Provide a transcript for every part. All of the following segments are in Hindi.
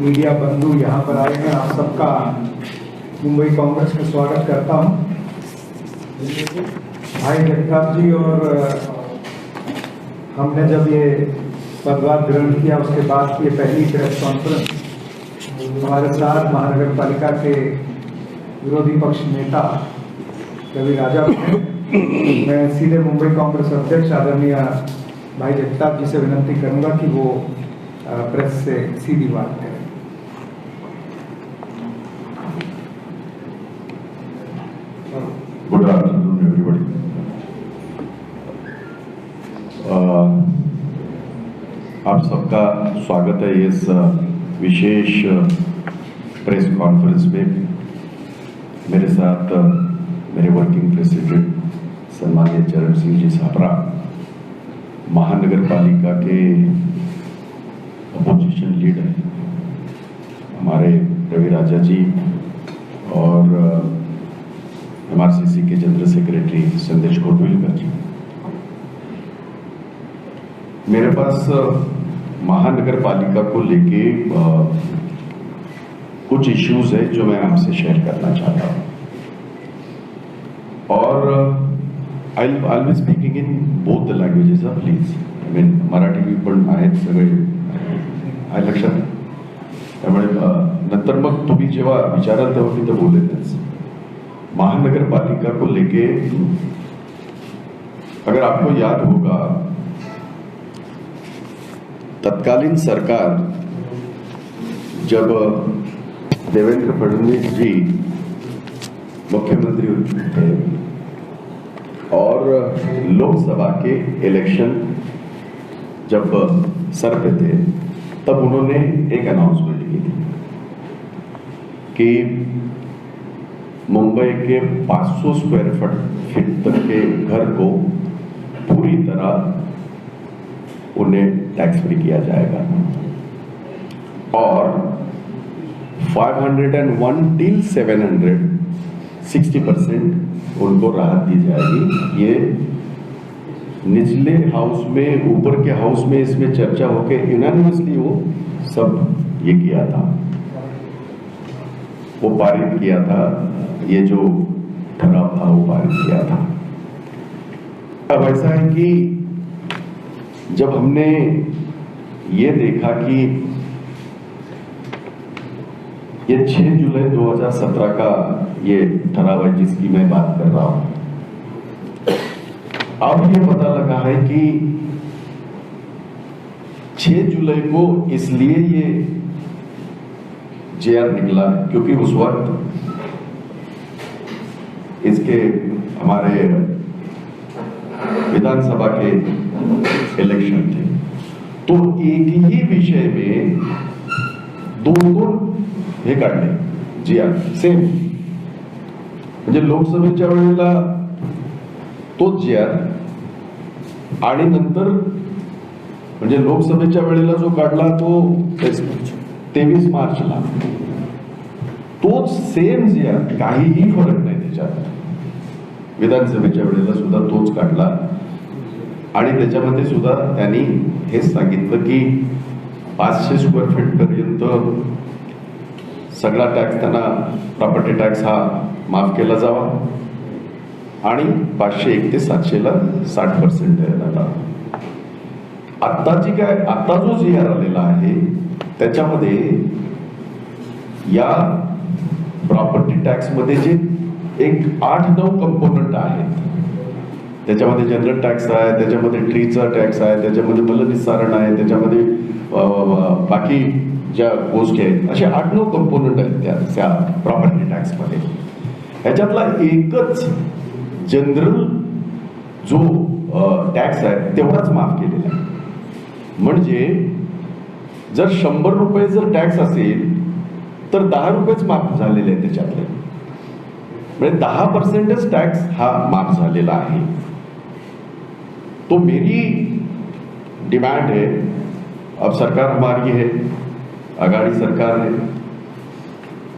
मीडिया बंधु यहाँ पर आए हैं, आप सबका मुंबई कांग्रेस में स्वागत करता हूँ। भाई जगताप जी और हमने जब ये पदभार ग्रहण किया उसके बाद की ये पहली प्रेस कॉन्फ्रेंस हमारे साथ महानगर पालिका के विरोधी पक्ष नेता रवि राजा हैं। मैं सीधे मुंबई कांग्रेस अध्यक्ष आदरणीय भाई जगताप जी से विनती करूंगा कि वो प्रेस से सीधी बात करें। Good afternoon everybody. आप सबका स्वागत है इस विशेष प्रेस कॉन्फ्रेंस में। मेरे साथ मेरे वर्किंग प्रेसिडेंट सम्माननीय चरण सिंह जी साबरा, महानगर पालिका के अपोजिशन लीडर हमारे रवि राजा जी और MRCC के जनरल सेक्रेटरी संदेश गोडविलकर जी। मेरे पास महानगर पालिका को लेके कुछ इश्यूज है जो मैं आपसे शेयर करना चाहता हूँ और I'll be speaking in both the languages, please. I mean, Marathi पण आहेत सगळे आहे लक्षात, त्यामुळे नंतर मग तुम्ही जेव्हा विचाराल तेव्हा मी ते बोलेनच। महानगर पालिका को लेके अगर आपको याद होगा, तत्कालीन सरकार जब देवेंद्र फडणवीस जी मुख्यमंत्री थे और लोकसभा के इलेक्शन जब सर पे थे, तब उन्होंने एक अनाउंसमेंट की थी कि मुंबई के 500 स्क्वायर फीट तक के घर को पूरी तरह उन्हें टैक्स फ्री किया जाएगा और 501 टिल 700 60% उनको राहत दी जाएगी। ये निचले हाउस में, ऊपर के हाउस में इसमें चर्चा होके यूनानिमसली वो सब ये किया था, वो पारित किया था। ये जो ठराव था वो पारित किया था। अब ऐसा है कि जब हमने ये देखा कि ये 6 जुलाई 2017 का ये ठराव है जिसकी मैं बात कर रहा हूं, अब ये पता लगा है कि 6 जुलाई को इसलिए ये जेआर निकला क्योंकि उस वक्त इसके हमारे विधानसभा के इलेक्शन थे। तो एक ही विषय में दोन हे काढले जीआर सेम, म्हणजे लोकसभेच्या वेळेला तोच जीआर आणि नंतर म्हणजे लोकसभेच्या वेळेला जो काढला तो 23 मार्चला तोच सेम जीआर, काहीही फरक नाही त्याच्यात। विधानसभेच्या वेळेला सुद्धा तोच काढला आणि त्याच्यामध्ये सुद्धा त्यांनी हेच सांगितलं की 500 स्क्वेअर फीट पर्यंत सगळा टॅक्स त्यांना, प्रॉपर्टी टॅक्स हा माफ केला जावा आणि 501 ते 700 ला 60% देण्यात। आता जो जीआर आलेला आहे त्याच्यामध्ये या प्रॉपर्टी टॅक्स मध्ये जे एक 8-9 कंपोनंट आहेत, त्याच्यामध्ये जनरल टॅक्स आहे, त्याच्यामध्ये ट्रीचा टॅक्स आहे, त्याच्यामध्ये मलनिस्सारण आहे, त्याच्यामध्ये बाकी ज्या गोष्टी आहेत, असे 8-9 कंपोनंट आहेत त्या प्रॉपर्टी टॅक्स मध्ये। ह्याच्यातला एकच जनरल जो टॅक्स आहे तेवढाच माफ केलेला आहे। म्हणजे जर 100 रुपये जर टॅक्स असेल तर 10 रुपयेच माफ झालेले आहेत त्याच्यातले, म्हणजे 10% टॅक्स हा माफ झालेला आहे। तो मेरी डिमांड है, अब सरकार हमारी है, आघाड़ी सरकार है,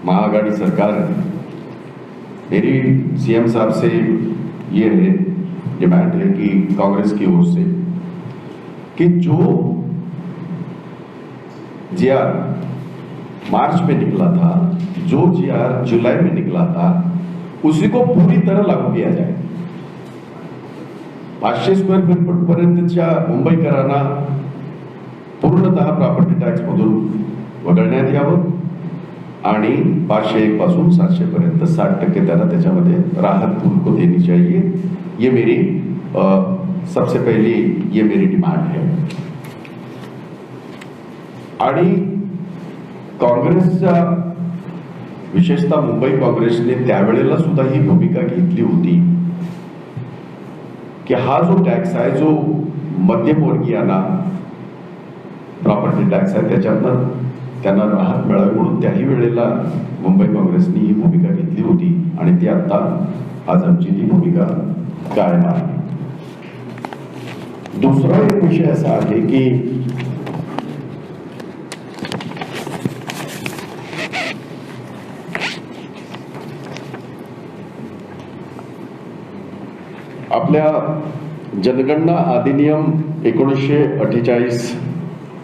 महाआघाड़ी सरकार है, मेरी सीएम साहब से ये है डिमांड है कि कांग्रेस की ओर से कि जो जीआर मार्च में निकला था, जो GR जुलाई में निकला था, उसी को पूरी तरह लागू किया जाए. 500 स्क्वेअर फीट पर्यंतच्या मुंबईकरांना पूर्णतः प्रॉपर्टी टॅक्स मधून वगळण्यात यावं आणि 501 पासून 700 पर्यंत 60% त्यांना त्याच्यामध्ये राहत उनको देनी चाहिए. ये मेरी सबसे पहली ये मेरी डिमांड है. आणि काँग्रेसच्या विशेषतः मुंबई काँग्रेसने त्यावेळेला सुद्धा ही भूमिका घेतली होती की हा जो टॅक्स आहे, जो मध्यमवर्गीयांना प्रॉपर्टी टॅक्स आहे, त्याच्यातनं त्यांना राहत मिळावी म्हणून त्याही वेळेला मुंबई काँग्रेसने ही भूमिका घेतली होती आणि ती आता आज आमची ती भूमिका कायम आहे. दुसरा एक विषय असा आहे की आपल्या जनगणना अधिनियम 1948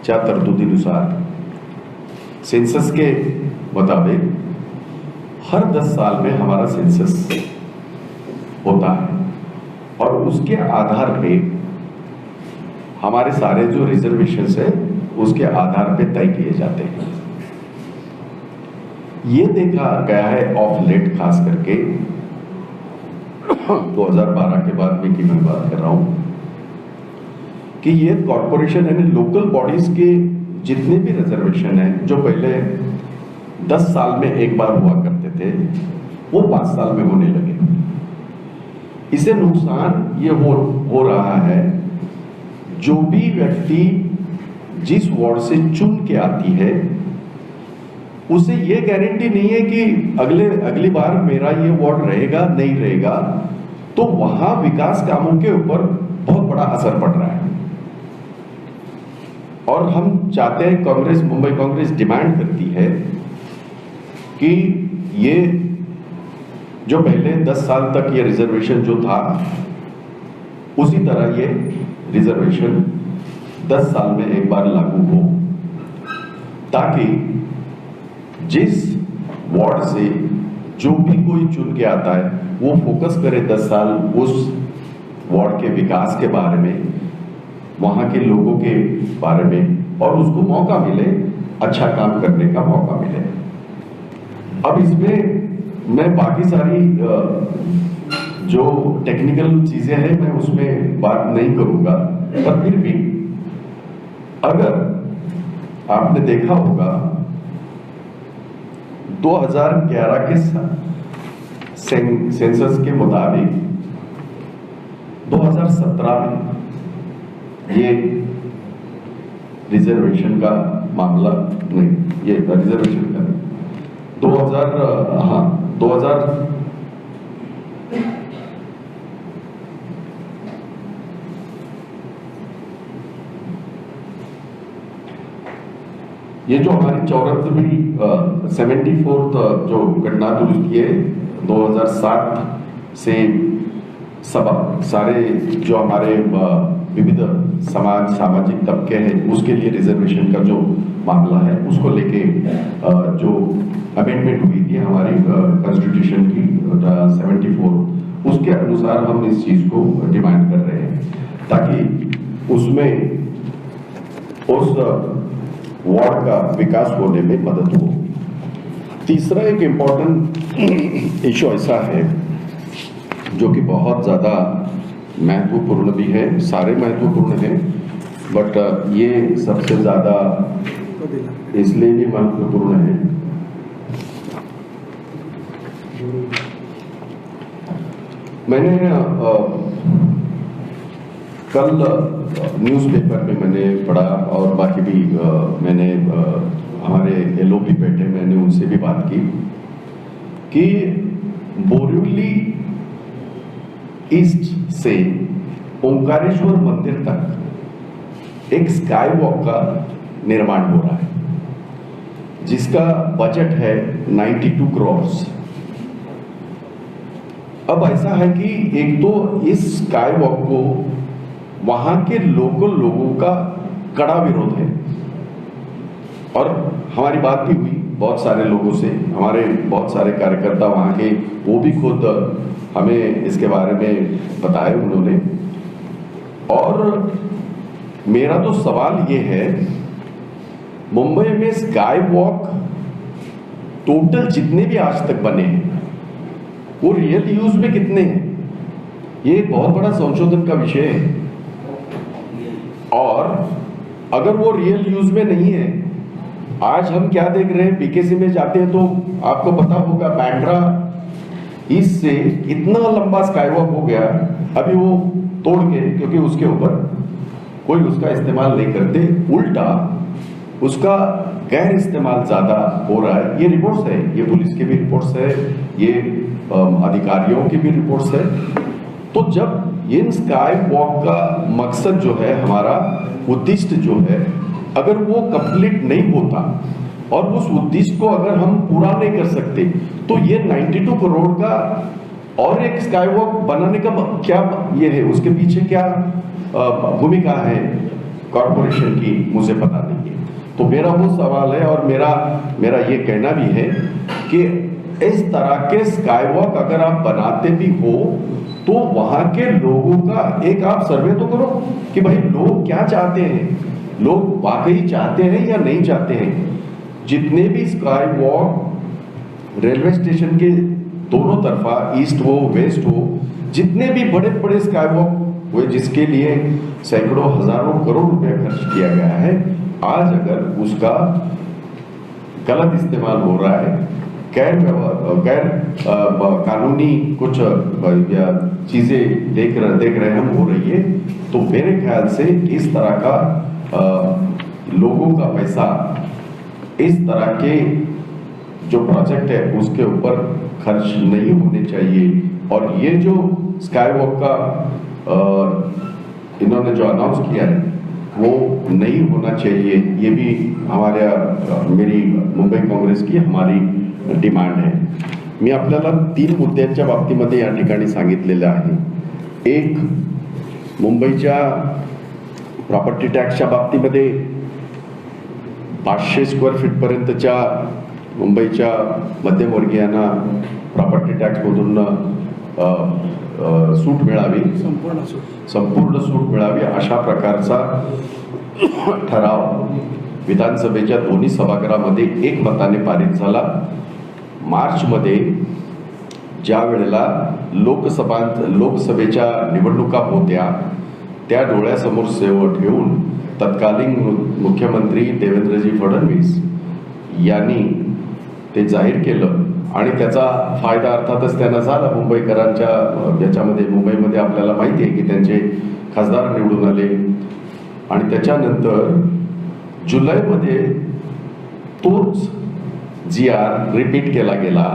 च्या तरतुदीनुसार सेंसस के मुताबिक हर 10 साल में हमारा सेंसस होता है और उसके आधार पे हमारे सारे जो रिजर्वेशंस है उसके आधार पे तय किए जाते हैं. ये देखा गया है ऑफ लेट, खास करके 2012 के बाद में की मैं बात कर रहा हूं कि ये कॉर्पोरेशन यानी लोकल बॉडीज के जितने भी रिजर्वेशन हैं, जो पहले 10 साल में एक बार हुआ करते थे, वो 5 साल में होने लगे. इसे नुकसान ये हो रहा है, जो भी व्यक्ति जिस वार्ड से चुन के आती है उसे ये गारंटी नहीं है कि अगली बार मेरा ये वार्ड रहेगा नहीं रहेगा, तो वहां विकास कामों के ऊपर बहुत बड़ा असर पड़ रहा है. और हम चाहते हैं, कांग्रेस, मुंबई कांग्रेस डिमांड करती है कि ये जो पहले 10 साल तक ये रिजर्वेशन जो था, उसी तरह ये रिजर्वेशन 10 साल में एक बार लागू हो, ताकि जिस वार्ड से जो भी कोई चुन के आता है वो फोकस करे 10 साल उस वार्ड के विकास के बारे में, वहां के लोगों के बारे में, और उसको मौका मिले, अच्छा काम करने का मौका मिले. अब इसमें मैं बाकी सारी जो टेक्निकल चीजें हैं मैं उसमें बात नहीं करूंगा, पर फिर भी अगर आपने देखा होगा 2011 के सेंसस के मुताबिक 2017 में ये रिजर्वेशन का मामला नहीं, ये रिजर्वेशन का नहीं, 2000 ये जो हमारी 74वीं 74th जो घटना दुरुस्ती है 2007 से सारे जो हमारे विविध सामाजिक तबके हैं उसके लिए रिजर्वेशन का जो मामला है उसको लेके जो अमेंडमेंट हुई थी हमारी कॉन्स्टिट्यूशन की 74, उसके अनुसार हम इस चीज को डिमांड कर रहे हैं ताकि उसमें उस वार्ड का विकास होने में मदद हो. तीसरा एक इम्पोर्टेंट इशू ऐसा है जो कि बहुत ज़्यादा महत्वपूर्ण भी है, सारे महत्वपूर्ण हैं, बट ये सबसे ज़्यादा इसलिए भी महत्वपूर्ण है. मैंने कल न्यूज़पेपर में मैंने पढ़ा और बाकी भी मैंने हमारे LOP बैठे, मैंने उनसे भी बात की कि बोरिवली ईस्ट से ओंकारेश्वर मंदिर तक एक स्काई वॉक का निर्माण हो रहा है जिसका बजट है 92 करोड़. अब ऐसा है कि एक तो इस स्काई वॉक को वहां के लोकल लोगों का कड़ा विरोध है और हमारी बात भी हुई, बहुत सारे लोगों से, हमारे बहुत सारे कार्यकर्ता वहाँ के, वो भी खुद हमें इसके बारे में बताए उन्होंने। और मेरा तो सवाल ये है, मुंबई में स्काई वॉक टोटल जितने भी आज तक बने हैं वो रियल यूज में कितने हैं? ये एक बहुत बड़ा संशोधन का विषय है। और अगर वो रियल यूज में नहीं है, आज हम क्या देख रहे हैं, बीकेसी में जाते हैं तो आपको पता होगा बांद्रा ईस्ट से इतना लंबा स्काई वॉक हो गया, अभी वो तोड़ के, क्योंकि उसके ऊपर कोई उसका इस्तेमाल नहीं करते, उल्टा उसका गैर इस्तेमाल ज्यादा हो रहा है। ये रिपोर्ट्स है, ये पुलिस के भी रिपोर्ट्स है, ये अधिकारियों की भी रिपोर्ट्स है। तो जब इन स्काई वॉक का मकसद जो है, हमारा उद्दिष्ट जो है, अगर वो कंप्लीट नहीं होता और उस उद्देश्य को अगर हम पूरा नहीं कर सकते, तो ये 92 करोड़ का और एक स्काई वॉक बनाने का क्या ये है, उसके पीछे क्या भूमिका है कॉर्पोरेशन की, मुझे पता नहीं है। तो मेरा वो सवाल है, और मेरा ये कहना भी है कि इस तरह के स्काई वॉक अगर आप बनाते भी हो तो वहां के लोगों का एक आप सर्वे तो करो कि भाई लोग क्या चाहते हैं, लोग वाकई चाहते हैं या नहीं चाहते हैं। जितने भी स्काई वॉक रेलवे स्टेशन के दोनों तरफा, ईस्ट हो वेस्ट हो, जितने भी बड़े बड़े स्काई वॉक हुए जिसके लिए सैकड़ों हजारों करोड़ रुपया खर्च किया गया है, आज अगर उसका गलत इस्तेमाल हो रहा है, गैर कानूनी कुछ चीजें देख रहे हम हो रही है, तो मेरे ख्याल से इस तरह का लोगों का पैसा इस तरह के जो प्रोजेक्ट है उसके ऊपर खर्च नहीं होने चाहिए। और ये जो स्काई वॉक का इन्होंने जो अनाउंस किया है वो नहीं होना चाहिए, ये भी मेरी मुंबई काँग्रेस की हमारी डिमांड आहे। मी आपल्याला 3 मुद्द्यांच्या बाबतीमध्ये या ठिकाणी सांगितलेलं आहे। एक, मुंबईच्या प्रॉपर्टी टॅक्सच्या बाबतीमध्ये 500 स्क्वेअर फीट पर्यंतच्या मुंबईच्या मध्यमवर्गीयांना प्रॉपर्टी टॅक्स मधून सूट मिळावी, संपूर्ण सूट मिळावी अशा प्रकारचा ठराव विधानसभेच्या दोन्ही सभागृहामध्ये एकमताने पारित झाला। मार्च मध्ये ज्या वेळेला लोकसभेच्या निवडणुका होत्या, त्या डोळ्यासमोर ठेवून तत्कालीन मुख्यमंत्री देवेंद्रजी फडणवीस यांनी ते जाहीर केलं आणि त्याचा फायदा अर्थातच त्यांना झाला मुंबईकरांच्या याच्यामध्ये। मुंबईमध्ये आपल्याला माहिती आहे की त्यांचे खासदार निवडून आले आणि त्याच्यानंतर जुलैमध्ये तोच GR रिपीट केला गेला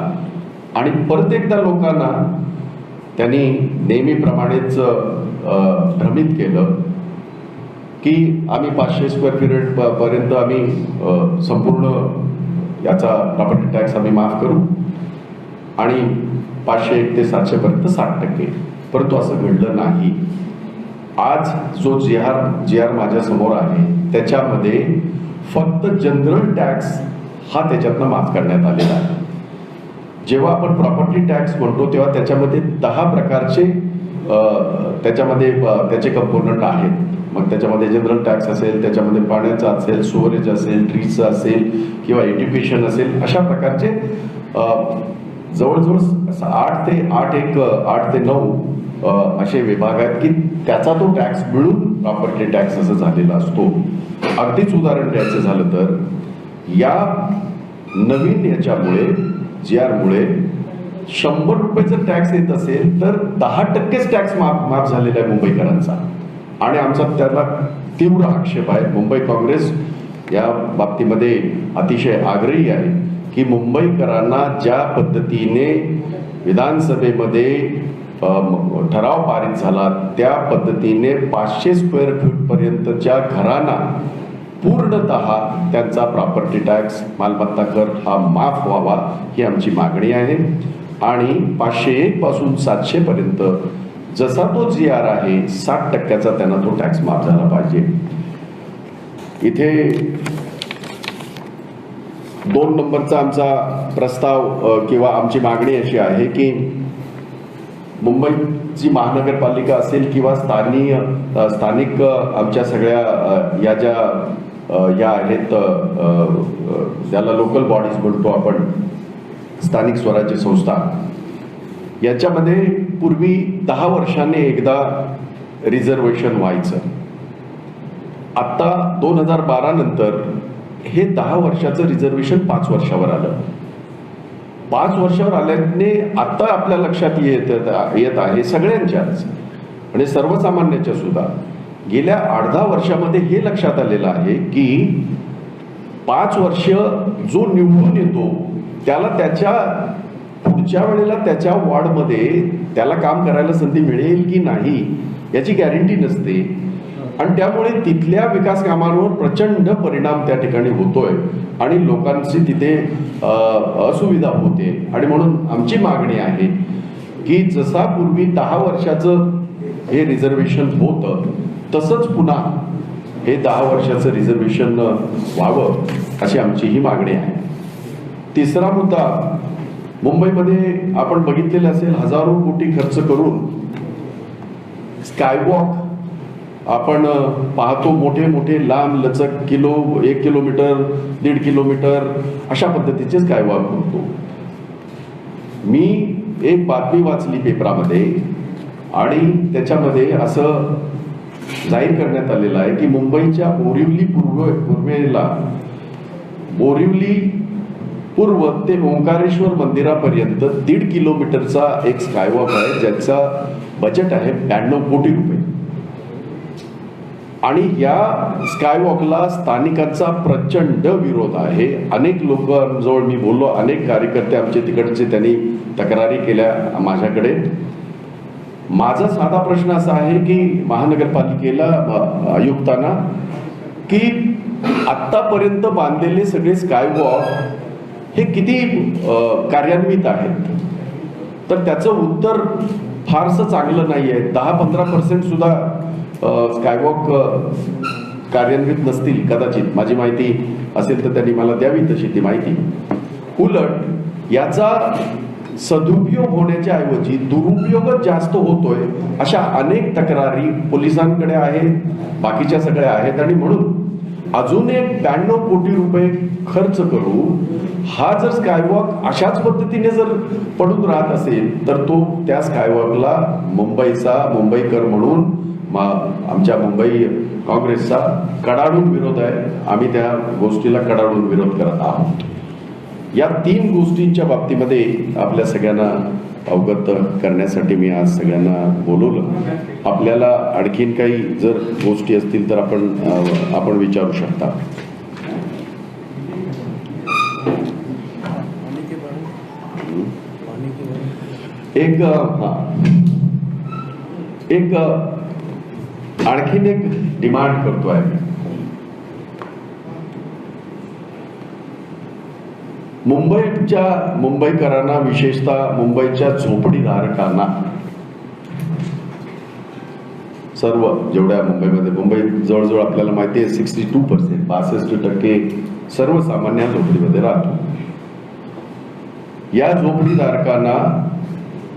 आणि परत एकदा लोकांना त्यांनी नेहमीप्रमाणेच भ्रमित केलं की आम्ही 500 स्क्वेअर फीट पर्यंत आम्ही संपूर्ण याचा प्रॉपर्टी टॅक्स आम्ही माफ करू आणि 501 ते 700 पर्यंत 60%, परंतु असं घडलं नाही। आज जो GR माझ्या समोर आहे त्याच्यामध्ये फक्त जनरल टॅक्स हा त्याच्यातनं माफ करण्यात आलेला आहे। जेव्हा आपण प्रॉपर्टी टॅक्स म्हणतो तेव्हा त्याच्यामध्ये 10 प्रकारचे त्याच्यामध्ये त्याचे कंपोनंट आहेत। मग त्याच्यामध्ये जनरल टॅक्स असेल, त्याच्यामध्ये पाण्याचा असेल, सुवरेज असेल, ट्रीचं असेल किंवा एज्युकेशन असेल, अशा प्रकारचे जवळजवळ 8 ते 9 असे विभाग आहेत की त्याचा तो टॅक्स मिळून प्रॉपर्टी टॅक्स असं झालेला असतो। अगदीच उदाहरण द्यायचं झालं तर या नवीन याच्यामुळे GR मुळे 100 रुपयाचा टॅक्स येत असेल तर 10% टॅक्स माफ झालेला आहे मुंबईकरांचा आणि आमचा त्याला तीव्र आक्षेप आहे। मुंबई काँग्रेस या बाबतीमध्ये अतिशय आग्रही आहे की मुंबईकरांना ज्या पद्धतीने विधानसभेमध्ये ठराव पारित झाला त्या पद्धतीने 500 स्क्वेअर फीट पर्यंतच्या घरांना पूर्णतः त्यांचा प्रॉपर्टी टॅक्स, मालमत्ता कर हा माफ व्हावा ही आमची मागणी आहे। आणि 501 पासून 700 पर्यंत जसा तो GR आहे 60%चा त्यांना तो टॅक्स माफ झाला पाहिजे। इथे 2 नंबरचा आमचा प्रस्ताव किंवा आमची मागणी अशी आहे की मुंबईची महानगरपालिका असेल किंवा स्थानिक आमच्या सगळ्या या ज्या या आहेत ज्याला लोकल बॉडीज म्हणतो आपण, स्थानिक स्वराज्य संस्था, याच्यामध्ये पूर्वी 10 वर्षांनी एकदा रिझर्वेशन व्हायचं. आता 2012 नंतर हे 10 वर्षाचं रिझर्वेशन 5 वर्षावर आलं. 5 वर्षावर आल्याने आता आपल्या लक्षात येत आहे सगळ्यांच्याच आणि सर्वसामान्यांच्या सुद्धा गेल्या 8-10 वर्षामध्ये हे लक्षात आलेलं आहे की 5 वर्ष जो निवडून येतो त्याला त्याच्या पुढच्या वेळेला त्याच्या वॉर्डमध्ये त्याला काम करायला संधी मिळेल की नाही याची गॅरंटी नसते आणि त्यामुळे तिथल्या विकास कामांवर प्रचंड परिणाम त्या ठिकाणी होतोय आणि लोकांची तिथे असुविधा होते. आणि म्हणून आमची मागणी आहे की जसा पूर्वी 10 वर्षाचं हे रिझर्वेशन होतं तसंच पुन्हा हे 10 वर्षाचं रिझर्वेशन व्हावं अशी आमची ही मागणी आहे. तिसरा मुद्दा, मुंबईमध्ये आपण बघितलेलं असेल हजारो कोटी खर्च करून स्कायवॉक आपण पाहतो, मोठे मोठे लांब लचक 1 किलोमीटर 1.5 किलोमीटर अशा पद्धतीचे स्कायवॉक करतो. मी एक बातमी वाचली पेपरामध्ये आणि त्याच्यामध्ये असं जाहीर करण्यात आलेलं आहे की मुंबईच्या बोरिवली पूर्वेला बोरिवली पूर्व ते ओंकारेश्वर मंदिरापर्यंत 1.5 किलोमीटरचा एक स्कायवॉक आहे ज्याचा बजेट आहे 92 कोटी रुपये. आणि या स्कायवॉकला स्थानिकांचा प्रचंड विरोध आहे. अनेक लोकांजवळ मी बोललो, अनेक कार्यकर्ते आमचे तिकडचे त्यांनी तक्रारी केल्या माझ्याकडे. माझा साधा प्रश्न असा आहे की महानगरपालिकेला आयुक्तांना की आतापर्यंत बांधलेले सगळे स्कायवॉक हे किती कार्यान्वित आहेत, तर त्याचं उत्तर फारसं चांगलं नाही आहे. 10-15% सुद्धा स्कायवॉक कार्यान्वित नसतील कदाचित, माझी माहिती असेल तर त्यांनी मला द्यावी तशी ती माहिती. उलट याचा सदुपयोग होण्याच्या ऐवजी दुरुपयोगच जास्त होतोय अशा अनेक तक्रारी पोलिसांकडे आहेत, बाकीच्या सगळ्या आहेत. आणि म्हणून अजून एक 92 कोटी रुपये खर्च करून हा जर स्कायवॉक अशाच पद्धतीने जर पडून राहत असेल तर तो त्या स्कायवॉकला मुंबईकर म्हणून आमच्या मुंबई काँग्रेसचा कडाडून विरोध आहे. आम्ही त्या गोष्टीला कडाडून विरोध करत आहोत. या 3 गोष्टींच्या बाबतीमध्ये आपल्या सगळ्यांना अवगत करण्यासाठी मी आज सगळ्यांना बोलवलं. आपल्याला आणखीन काही जर गोष्टी असतील तर आपण विचारू शकता. एक आणखीन एक डिमांड करतो आहे. मुंबईकरांना, विशेषतः मुंबईच्या झोपडीधारकांना, सर्व जेवढ्या मुंबई जवळजवळ आपल्याला माहिती आहे 62%, 62% सर्वसामान्य झोपडीमध्ये राहतो. या झोपडीधारकांना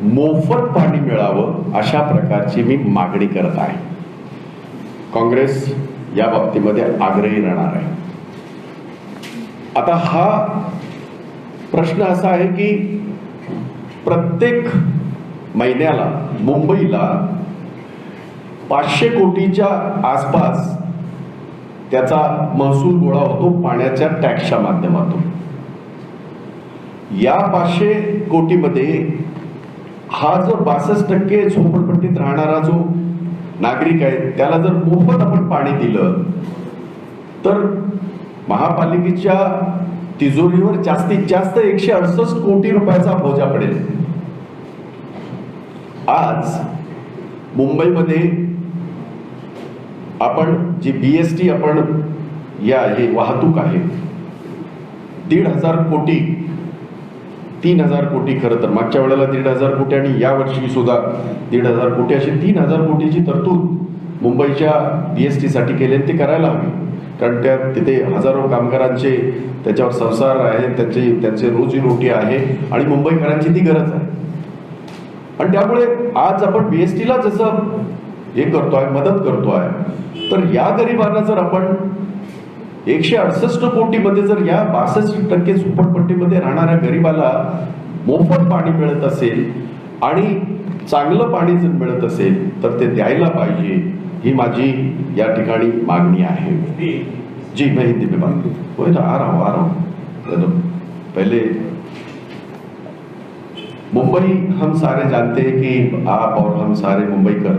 मोफत पाणी मिळावं अशा प्रकारची मी मागणी करत आहे. काँग्रेस या बाबतीमध्ये आग्रही राहणार आहे. आता हा प्रश्न असा आहे की प्रत्येक महिन्याला मुंबईला 500 कोटीच्या आसपास त्याचा महसूल गोळा होतो पाण्याच्या टॅक्सच्या माध्यमातून. या 500 कोटीमध्ये हा जो 62% झोपडपट्टीत राहणारा जो नागरिक आहे त्याला जर मोफत आपण पाणी दिलं तर महापालिकेच्या तिजोरीवर जास्तीत जास्त 168 कोटी रुपयाचा बोजा पडेल. आज मुंबईमध्ये आपण जी BST आपण हे वाहतूक आहे 1,500 कोटी, 3,000 कोटी, खरं तर मागच्या वेळेला 1,500 कोटी आणि या वर्षी सुद्धा 1,500 कोटी, अशी 3,000 कोटीची तरतूद मुंबईच्या BST साठी केली. ते करायला हवी कारण तिथे हजारो कामगारांचे त्याच्यावर संसार आहे, त्यांचे रोजीरोटी आहे आणि मुंबईकरांची ती गरज आहे. आणि त्यामुळे आज आपण बीएसटीला जसं हे करतोय, मदत करतोय, तर या गरिबांना जर आपण 168 कोटीमध्ये जर या 62% झोपडपट्टीमध्ये राहणाऱ्या गरिबाला मोफत पाणी मिळत असेल आणि चांगलं पाणी जर मिळत असेल तर ते द्यायला पाहिजे, ही माझी या ठिकाणी मागणी आहे. जी मैं हिंदी में बात वही तो आ रहा हूँ. पहले मुंबई हम सारे जानते हैं कि आप और हम सारे मुंबईकर,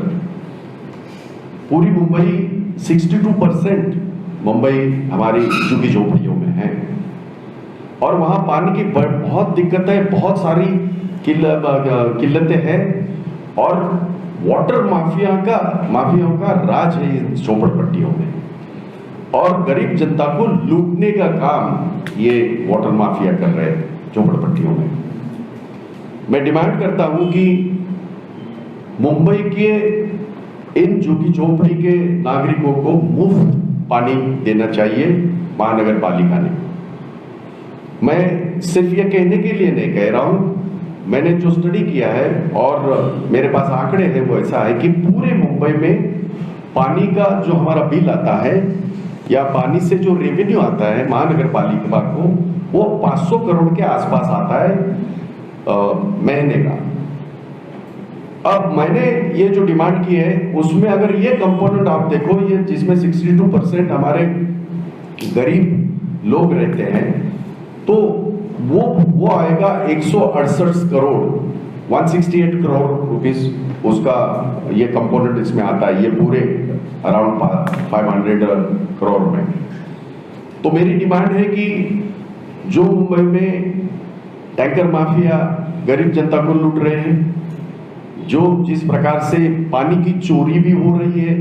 पूरी मुंबई 62% मुंबई हमारी झुग्गी झोपड़ियों में है और वहां पानी की बहुत दिक्कत है, बहुत सारी किल्लतें हैं और वाटर माफियाओं का राज है इन झोपड़पट्टियों में और गरीब जनता को लूटने का काम ये वाटर माफिया कर रहे हैं झोपड़पट्टियों में. मैं डिमांड करता हूं कि मुंबई के इन झुग्गी झोपड़ी के नागरिकों को मुफ्त पानी देना चाहिए महानगर पालिका ने. मैं सिर्फ ये कहने के लिए नहीं कह रहा हूं, मैंने जो स्टडी किया है और मेरे पास आंकड़े हैं वो ऐसा है कि पूरे मुंबई में पानी का जो हमारा बिल आता है या पानी से जो रेवेन्यू आता है महानगर पालिका को, वो 500 करोड़ के आसपास आता है महीने का. अब मैंने ये जो डिमांड की है उसमें अगर ये कंपोनेंट आप देखो, ये जिसमें 62% हमारे गरीब लोग रहते हैं, तो वो आएगा 168 करोड़ 168 करोड़ रुपीस उसका ये कंपोनेंट इसमें आता है, ये पूरे अराउंड 500 करोड़ में. तो मेरी डिमांड है कि जो मुंबई में टैंकर माफिया गरीब जनता को लूट रहे हैं, जो जिस प्रकार से पानी की चोरी भी हो रही है,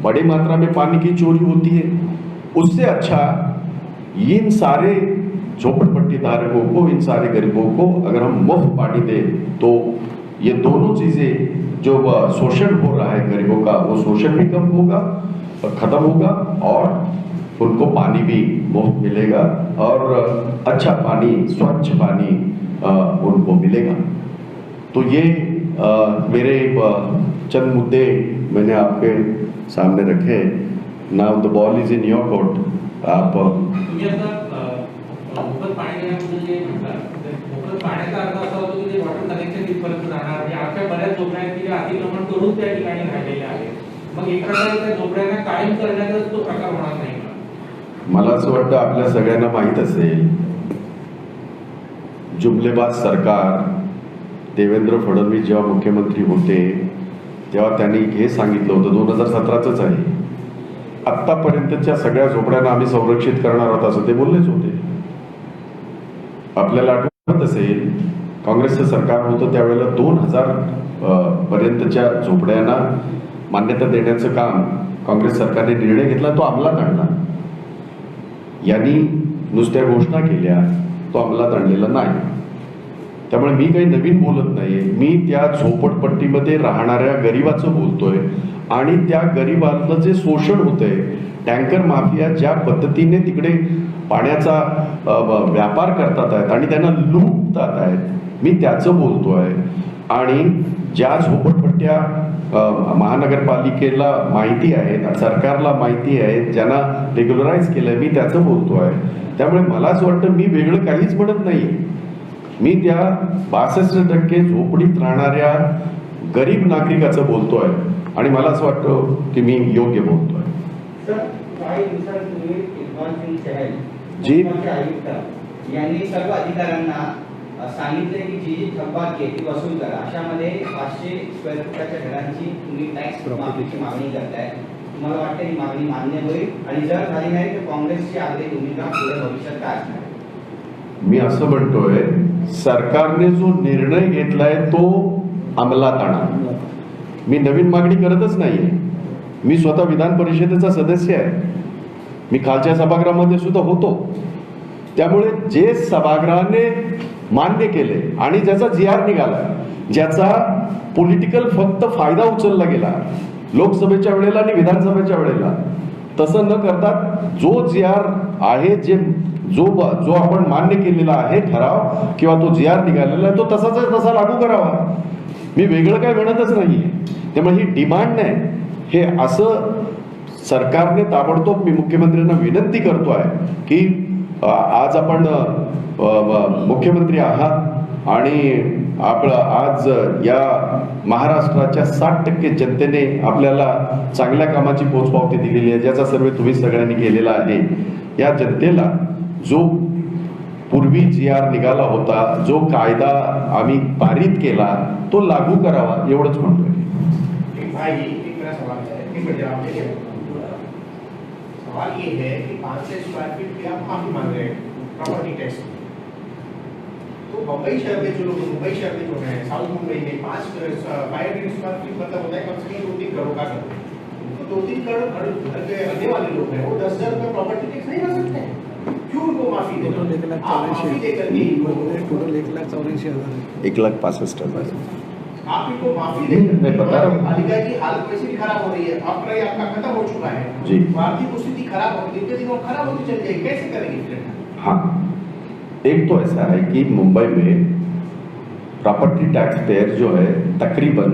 बड़ी मात्रा में पानी की चोरी होती है, उससे अच्छा इन सारे झोपड़पट्टी धारकों को, इन सारे गरीबों को अगर हम मुफ्त पानी दें तो ये दोनों चीजें जो शोषण हो रहा है गरीबों का, वो शोषण भी कम होगा और खत्म होगा और उनको पानी भी मुफ्त मिलेगा और अच्छा पानी, स्वच्छ पानी उनको मिलेगा. तो ये मेरे चंद मुद्दे मैंने आपके सामने रखे. Now the ball is in your court. आप मोफत पाणी देण्याबद्दल जे म्हणतात, मोफत पाण्याचा अर्थ असा होतो की ते वॉटर कनेक्शन तिथपर्यंत जाणार. म्हणजे आजच्या बऱ्याच झोपड्या आहेत की अतिक्रमण करून त्या ठिकाणी राहिलेल्या आहेत. मग एक प्रकारे त्या झोपड्यांना कायम करण्याचाच तो प्रकार होणार नाही का? मला असं वाटतं आपल्या सगळ्यांना माहीत असेल, जुमलेबाज सरकार देवेंद्र फडणवीस जेव्हा मुख्यमंत्री होते तेव्हा त्यांनी हे सांगितलं होतं, 2017च आहे, आतापर्यंतच्या सगळ्या झोपड्यांना आम्ही संरक्षित करणार आहोत असं ते बोललेच होते. आपल्याला आठवत असेल काँग्रेसचं सरकार होतं त्यावेळेला 2000 पर्यंतच्या झोपड्यांना मान्यता देण्याचं काम काँग्रेस सरकारने निर्णय घेतला, तो अंमलात आणला. यांनी नुसत्या घोषणा केल्या, तो अंमलात आणलेला नाही. त्यामुळे मी काही नवीन बोलत नाहीये, मी त्या झोपडपट्टीमध्ये राहणाऱ्या गरीबाचं बोलतोय आणि त्या गरीबाचं जे शोषण होतंय, टँकर माफिया ज्या पद्धतीने तिकडे पाण्याचा व्यापार करतात आहेत आणि त्यांना लुटतात आहेत, मी त्याचं बोलतोय. आणि ज्या झोपडपट्ट्या महानगरपालिकेला माहिती आहेत, सरकारला माहिती आहे, ज्यांना रेग्युलराईज केलंय, मी त्याचं बोलतोय. त्यामुळे मला असं वाटतं मी वेगळं काहीच म्हणत नाही. मी त्या 62% झोपडीत राहणाऱ्या गरीब नागरिकाचं बोलतोय आणि मला असं वाटतं की मी योग्य बोलतोय. जी यांनी सर्व अधिकाऱ्यांना सांगितले की जी जी थकबाकी आहे ती वसूल करा. अशामध्ये 500 स्क्वेअर फुटाच्या घरांची तुम्ही टॅक्स माफीची मागणी करताय. तुम्हाला वाटतं ही मागणी मान्य होईल आणि जर झाली नाही तर काँग्रेसची आग्रही भूमिका पुढे भविष्यात काय असणार? मी असं म्हणतोय, सरकारने जो निर्णय घेतलाय तो अंमलात आणा. मी नवीन मागणी करतच नाहीये. मी स्वतः विधान परिषदेचा सदस्य आहे, मी खालच्या सभागृहामध्ये सुद्धा होतो. त्यामुळे जे सभागृहाने मान्य केले आणि ज्याचा GR निघाला, ज्याचा पॉलिटिकल फक्त फायदा उचलला गेला लोकसभेच्या वेळेला आणि विधानसभेच्या वेळेला, तसं न करता जो जी आर आहे, जो आपण मान्य केलेला आहे ठराव किंवा तो जी आर निघालेला आहे तो तसाच तसा लागू करावा. मी वेगळं काय म्हणतच नाहीये. त्यामुळे ही डिमांड नाही, हे असं सरकारने ताबडतोब, मी मुख्यमंत्र्यांना विनंती करतो आहे की आज आपण मुख्यमंत्री आहात आणि आपलं आज या महाराष्ट्राच्या 60% जनतेने आपल्याला चांगल्या कामाची पोचपावती दिलेली आहे, ज्याचा सर्वे तुम्ही सगळ्यांनी केलेला आहे. या जनतेला जो पूर्वी जी आर निघाला होता, जो कायदा आम्ही पारित केला तो लागू करावा, एवढंच म्हणतोय. मेरा सवाल है कि पंजाब में सवाल ये है कि 500 स्क्वायर फीट की आप माफी मांग रहे हैं प्रॉपर्टी टैक्स, तो मुंबई शहर में जो है साउथ मुंबई में 500 स्क्वायर फीट मतलब होता है कम से कम 2-3 करोड़ का घर. तो 2-3 करोड़ घर के रहने वाले लोग हैं, वो 10,000 रुपये प्रॉपर्टी टैक्स नहीं भर सकते हैं. क्यों उनको माफी दे? आप माफी दे करके टोटल 1,84,000 1,65,000. आप इनको माफी दे मैं बता रहा हूँ. पालिका की हालत वैसे भी खराब हो रही है, आपका खत्म हो चुका है जी. आर्थिक स्थिति खराब हो, दिन के दिन वो खराब होती चल जाएगी, कैसे करेंगे फिर? हाँ, एक तो ऐसा है कि मुंबई में प्रॉपर्टी टैक्स पेयर जो है तकरीबन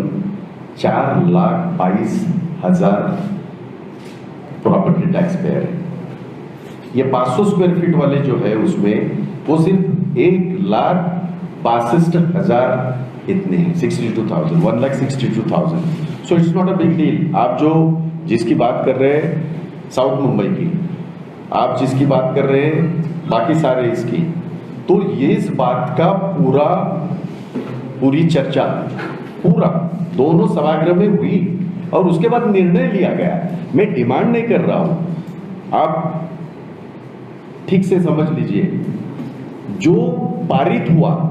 4,22,000 प्रॉपर्टी टैक्स पेयर है. ये 500 स्क्वायर फीट वाले जो है उसमें वो सिर्फ 1,62,000 इतने हैं, 62,000, 1,62,000. So it's not a big deal. आप जो जिसकी बात कर रहे हैं साउथ मुंबई की, आप जिसकी बात कर रहे हैं बाकी सारे इसकी, तो ये इस बात का पूरी चर्चा पूरा दोनों सभागृह में हुई और उसके बाद निर्णय लिया गया. मैं डिमांड नहीं कर रहा हूं, आप ठीक से समझ लीजिए. जो पारित हुआ,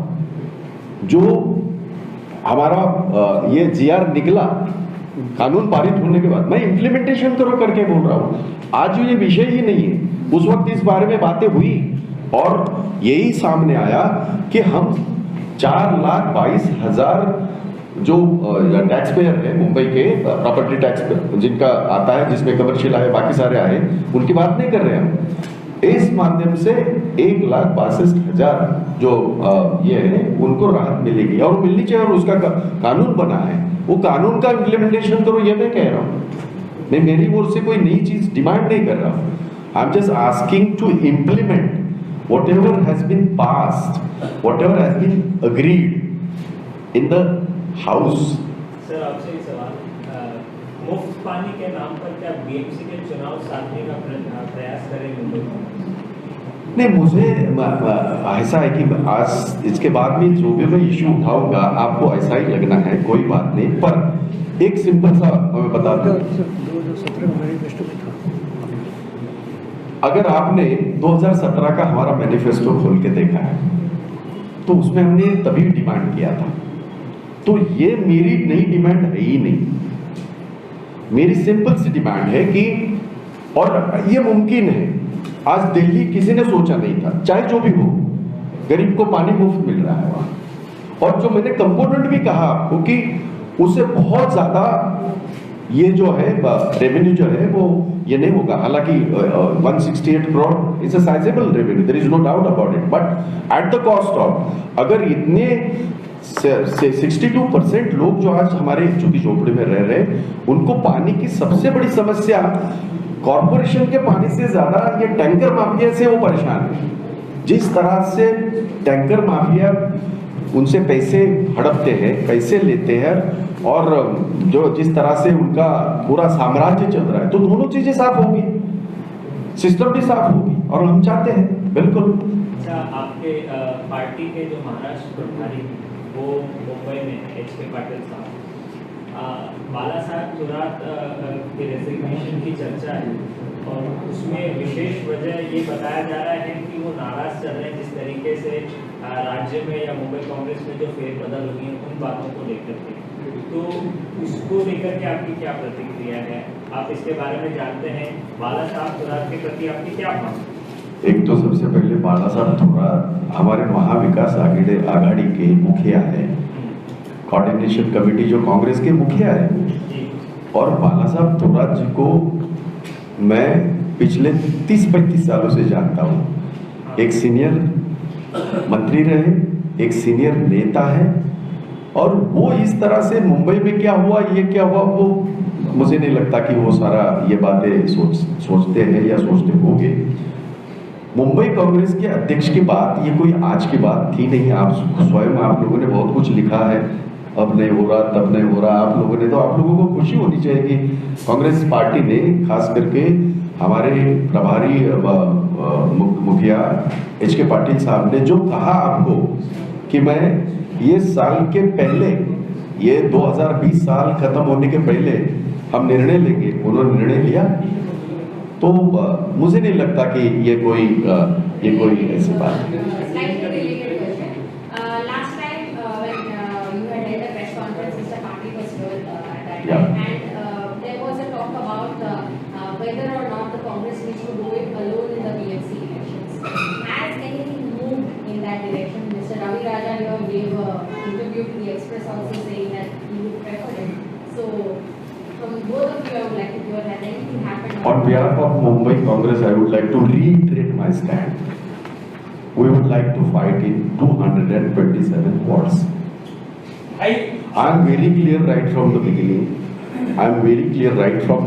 जो हमारा ये जीआर निकला, कानून पारित होने के बाद मैं इम्प्लीमेंटेशन करो करके बोल रहा हूं. आज ये विषय ही नहीं है. उस वक्त इस बारे में बातें हुई और यही सामने आया कि हम 4,22,000 जो टैक्स पेयर है मुंबई के, प्रॉपर्टी टैक्स जिनका आता है, जिसमें कमर्शियल आए, बाकी सारे आए, उनकी बात नहीं कर रहे हैं हम. इस माध्यम से 1,62,000 जो ये है उनको राहत मिलेगी और मिलनी चाहिए, और उसका कानून बना है, वो कानून का इम्प्लीमेंटेशन करो, ये मैं कह रहा हूँ. मैं मेरी ओर से कोई नई चीज डिमांड नहीं कर रहा हूँ. I am just asking to implement whatever has been passed, whatever has been agreed in the house. Sir आपसे एक सवाल, मुफ्त पानी के नाम पर क्या बीएमसी के चुनाव साधने का प्रयास करेंगे? नहीं, मुझे ऐसा है कि आज इसके बाद में जो भी मैं इश्यू उठाऊंगा आपको ऐसा ही लगना है, कोई बात नहीं. पर एक सिंपल सा मैं बता दूं, 2017 में मैनिफेस्टो में था. अगर आपने 2017 का हमारा मैनिफेस्टो खोल के देखा है तो उसमें हमने तभी डिमांड किया था. तो ये मेरी नई डिमांड है ही नहीं. मेरी सिंपल सी डिमांड है कि, और ये मुमकिन है, आज दिल्ली किसी ने सोचा नहीं था, चाहे जो भी हो, गरीब को पानी मुफ्त मिल रहा है वहां. और जो मैंने कंपोनेंट भी कहा आपको कि उससे बहुत ज्यादा ये जो है रेवेन्यू जो है वो ये नहीं होगा. हालांकि 168 crore is a sizeable revenue, there is no doubt about it, but at the cost of, अगर इतने 62% लोग जो आज हमारे झुग्गी झोपड़ी में रह रहे हैं, उनको पानी की सबसे बड़ी समस्या कॉरपोरेशन के पानी से ज्यादा ये टैंकर माफिया से वो परेशान है. जिस तरह से टैंकर माफिया उनसे पैसे हड़पते हैं, पैसे लेते हैं, और जो जिस तरह से उनका पूरा साम्राज्य चल रहा है, तो दोनों चीजें साफ होगी, सिस्टम भी साफ होगी, और हम चाहते हैं बिल्कुल. अच्छा, आपके पार्टी के जो महाराष्ट्र प्रभारी वो मुंबई में HP पाटिल साहब, बाला साहब थोरात के रेजिग्नेशन की चर्चा है और उसमें विशेष वजह ये बताया जा रहा है कि वो नाराज चल रहे हैं जिस तरीके से राज्य में या मुंबई कांग्रेस में जो फेरबदल हुई है उन बातों को लेकर के. तो उसको लेकर के आपकी क्या प्रतिक्रिया है? आप इसके बारे में जानते हैं? बाला साहब थोरात के प्रति आपकी क्या मांग? एक तो सबसे पहले बाला साहब थोरात हमारे महाविकास आघाड़ी के मुखिया है, कोऑर्डिनेशन कमेटी जो कांग्रेस के मुखिया है, और बाला साहब थोरात जी को मैं पिछले 30-35 सालों से जानता हूँ। एक सीनियर मंत्री रहे, एक सीनियर नेता है, और वो इस तरह से मुंबई में क्या हुआ, ये क्या हुआ, वो मुझे नहीं लगता कि वो सारा ये बातें सोचते हैं या सोचते होंगे। मुंबई कांग्रेस के अध्यक्ष की बात ये कोई आज की बात थी नहीं। आप स्वयं आप लोगों ने बहुत कुछ लिखा है, अब नहीं हो रहा, तब नहीं हो रहा। आप लोगों ने तो, आप लोगों को खुशी होनी चाहिए कि कांग्रेस पार्टी ने, खास करके हमारे प्रभारी मुखिया HK पाटिल साहब ने जो कहा आपको कि मैं ये साल के पहले, ये 2020 साल खत्म होने के पहले हम निर्णय लेंगे, उन्होंने निर्णय लिया। तो मुझे नहीं लगता कि ये कोई ऐसी बात है। Slightly related question. Last time when you had held a press conference, Mr. Patil was here at that Yeah. time, and there was a talk about whether or not the Congress needs to do it alone in the BMC elections. Has anything moved in that direction? Mr. Ravi Raja here gave an interview to the Express also saying that he would prefer it. So from both of you, I would like to hear, has anything happened? On behalf of Mumbai Congress, I would like to reiterate my stand. We would like to fight in 227 wards. I am very clear right from the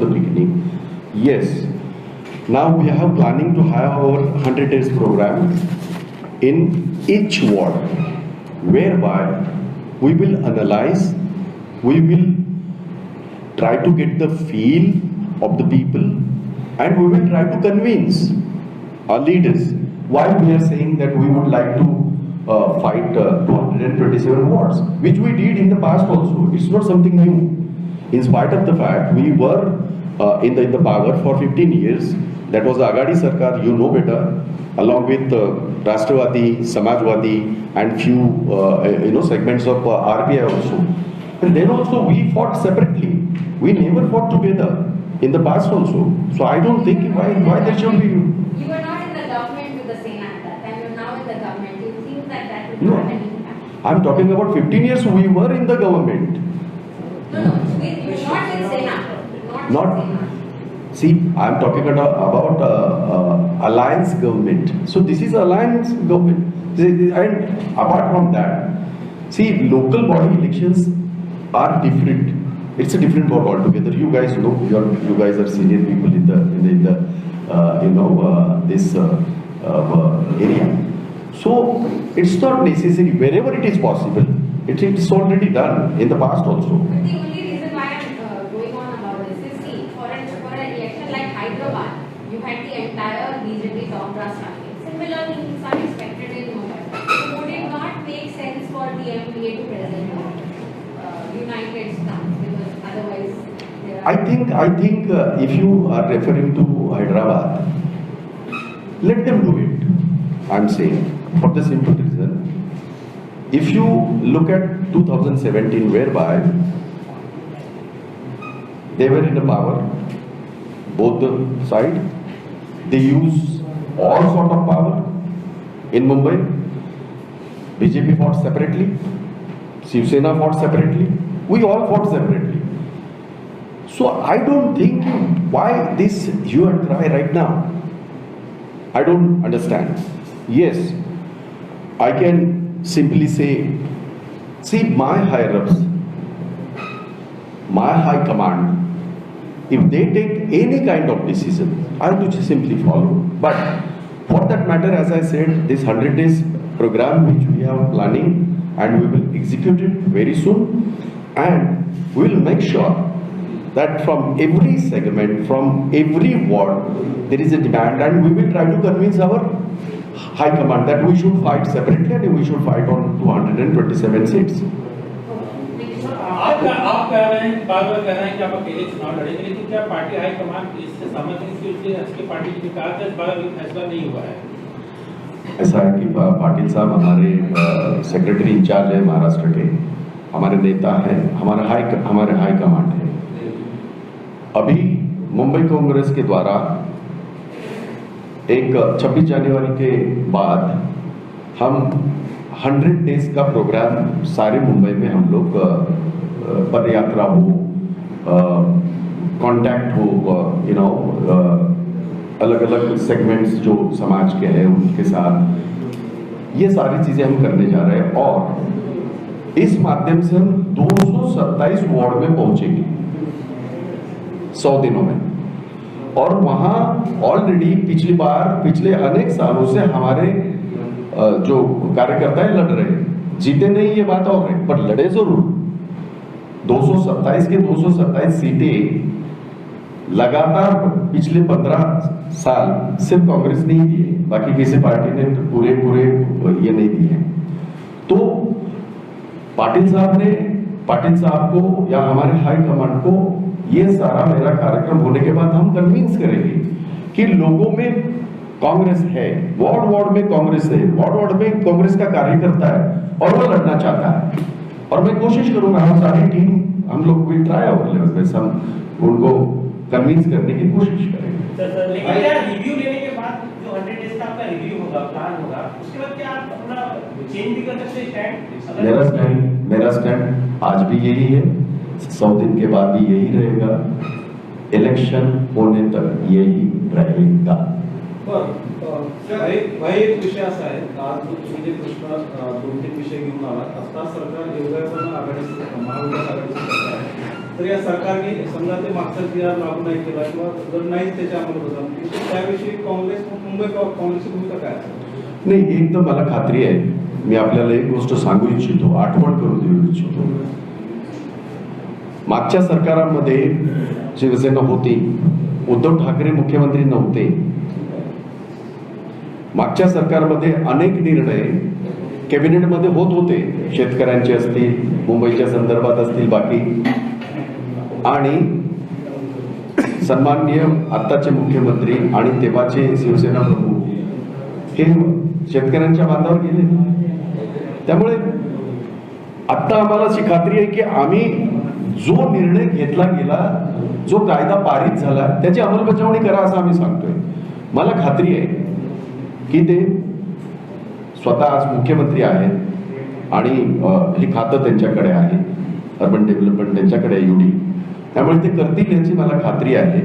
beginning. Yes. Now we are planning to have our 100 days program in each ward, whereby we will analyze, we will try to get the feel of the people, and we will try to convince our leaders why we are saying that we would like to fight 227 wards, which we did in the past also. It's not something new. In spite of the fact we were in the power for 15 years, that was the Agadi Sarkar, you know better, along with Rashtrawadi, Samajwadi, and few segments of RPI also. And then also we fought separately. We never fought together in the past also. So I don't think why there should be. You were not in the government with the Sena at that time. You're now in the government. Do you think that would No. have an impact? I'm talking about 15 years we were in the government. No, not with Sena. Not- with Sena. See, I'm talking about alliance government. So this is alliance government. And apart from that, see, local body elections are different. It's a different board altogether. You guys know, you guys are senior people in the this area. So it's not necessary. Wherever it is possible, it's already done in the past also. But the only reason why I'm going on about this is, see, for an election like Hyderabad, you had the entire BJP top brass running. Similar things are expected in Mumbai. So would it not make sense for the MPA to present a united stance? Because otherwise, there are... I think if you are referring to Hyderabad, let them do it. I'm saying, for the simple reason, if you look at 2017, whereby they were in the power, both the side, they use all sort of power. In Mumbai, BJP fought separately, Shiv Sena fought separately, we all fought separately. So I don't think why this hue and cry right now. I don't understand. Yes, I can simply say, see, my higher-ups, my high command, if they take any kind of decision, I will just simply follow. But for that matter, as I said, this 100 days program which we are planning, and we will execute it very soon, and we will make sure that from every segment, from every ward, there is a demand, and we will try to convince our high command that we should fight separately and we should fight on 227 seats. आप कह रहे हैं, बार बार कह रहे हैं कि आप अकेले चुनाव लड़ेंगे, लेकिन क्या पार्टी हाईकमान इससे सहमत है कि उसके HK पार्टी के विकास इस बार अभी फैसला नहीं हुआ है? ऐसा है कि पाटिल साहब हमारे सेक्रेटरी इंचार्ज है महाराष्ट्र के, हमारे नेता हैं, हमारे हाई कमांड है। अभी मुंबई कांग्रेस के द्वारा एक 26 जनवरी के बाद हम 100 डेज का प्रोग्राम सारे मुंबई में हम लोग पदयात्रा हो, कांटेक्ट हो, अलग अलग सेगमेंट्स जो समाज के हैं उनके साथ, ये सारी चीजें हम करने जा रहे हैं। और इस माध्यम से हम 227 वार्ड में पहुंचेंगे 100 दिनों में। और वहां ऑलरेडी पिछले अनेक सालों से हमारे जो कार्यकर्ता है लड़ रहे हैं, जीते नहीं ये बात और है, पर लड़े जरूर। 227 के 227 सीटें लगातार पिछले 15 साल सिर्फ कांग्रेस ने ही दिए, बाकी किसी पार्टी ने पूरे ये नहीं दिए। तो पाटिल साहब को या हमारे हाई कमांड को ये सारा मेरा कार्यक्रम होने के बाद हम कन्विंस करेंगे कि लोगों में कांग्रेस है, वार्ड में कांग्रेस है, वार्ड में कांग्रेस का कार्यकर्ता है और वो लड़ना चाहता है। और मैं कोशिश करूंगा, हम सारी टीम, हम लोग विल ट्राई आवर लेवल पे हम उनको कन्विंस करने की कोशिश करेंगे। लेकिन यार रिव्यू लेने के बाद जो 100 डेज का आपका रिव्यू होगा, प्लान होगा, उसके बाद क्या आप अपना चेंज भी कर सकते हैं स्टैंड? मेरा स्टैंड आज भी यही है, 100 दिन के बाद भी यही रहेगा, इलेक्शन होने तक यही रहेगा। भाई एक विषय असा आहे, आज तुम्ही जे प्रश्न 2-3 विषय घेऊन आलात, आता सरकार योगायोगानं आघाडीचं महाविकास आघाडीचं सरकार आहे, तर या सरकारने समजा ते मागचा जी.आर. लागू नाही केला किंवा जर नाहीच त्याच्या अंमलबजावणी, त्याविषयी मुंबई काँग्रेसची भूमिका काय असेल? नाही, एक तर मला खात्री आहे, मी आपल्याला एक गोष्ट सांगू इच्छितो, आठवण करून देऊ इच्छितो। मागच्या सरकारामध्ये शिवसेना होती, उद्धव ठाकरे मुख्यमंत्री नव्हते। मागच्या सरकारमध्ये अनेक निर्णय कॅबिनेटमध्ये होत होते, शेतकऱ्यांचे असतील, मुंबईच्या संदर्भात असतील, बाकी। आणि सन्माननीय आत्ताचे मुख्यमंत्री आणि तेव्हाचे शिवसेना प्रमुख हे शेतकऱ्यांच्या बांधावर गेले। त्यामुळे आता आम्हाला अशी खात्री आहे की आम्ही जो निर्णय घेतला गेला, जो कायदा पारित झाला, त्याची अंमलबजावणी करा असं आम्ही सांगतोय। मला खात्री आहे की ते स्वतः आज मुख्यमंत्री आहेत आणि ही खातं त्यांच्याकडे आहे, अर्बन डेव्हलपमेंट त्यांच्याकडे आहे UD, त्यामुळे ते करतील याची मला खात्री आहे।